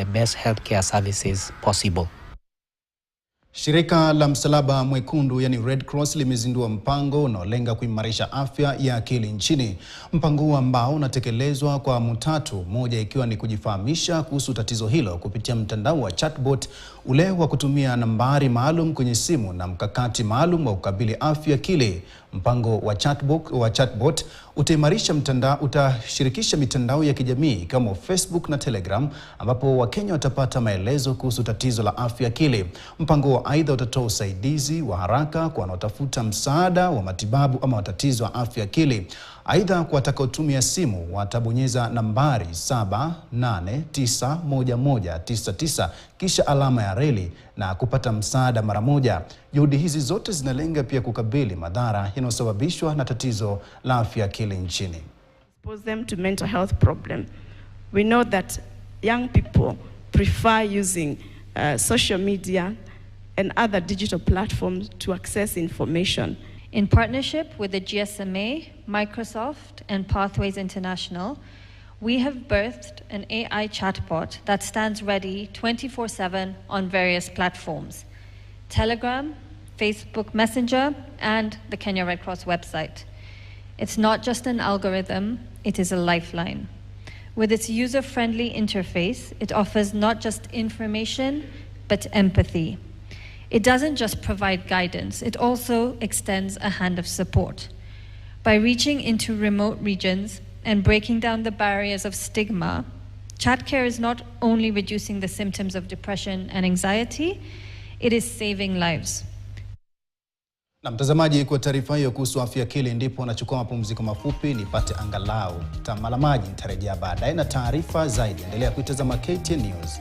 the best healthcare services possible. Shirika la Msalaba Mwekundu yani Red Cross limezindua mpango unaolenga kuimarisha afya ya akili nchini. Mpango ambao unatekelezwa kwa mutatu, moja ikiwa ni kujifahamisha kuhusu tatizo hilo kupitia mtandao wa chatbot ule wa kutumia nambari maalum kwenye simu na mkakati maalum wa kukabili afya akili. Mpango wa chatbot utashirikisha mitandao ya kijamii kama Facebook na Telegram, ambapo Wakenya watapata maelezo kuhusu tatizo la afya akili. Mpango aidha utatoa usaidizi wa haraka kwa wanaotafuta msaada wa matibabu ama matatizo ya afya akili. Aidha, kwa watakaotumia simu watabonyeza nambari 7891199 kisha alama ya reli na kupata msaada mara moja. Juhudi hizi zote zinalenga pia kukabili madhara yanayosababishwa na tatizo la afya akili nchini. Expose them to mental health problem. We know that young people prefer using social media and other digital platforms to access information. In partnership with the GSMA, Microsoft, and Pathways International, we have birthed an AI chatbot that stands ready 24/7 on various platforms: Telegram, Facebook Messenger, and the Kenya Red Cross website. It's not just an algorithm, it is a lifeline. With its user-friendly interface, it offers not just information, but empathy. It doesn't just provide guidance, it also extends a hand of support. By reaching into remote regions and breaking down the barriers of stigma, ChatCare is not only reducing the symptoms of depression and anxiety, it is saving lives. Na mtazamaji, kwa taarifa hiyo kuhusu afya akili ndipo nachukua mapumziko mafupi nipate angalau tamalamaji. Nitarejea baadaye na taarifa zaidi. Endelea kuitazama KTN News.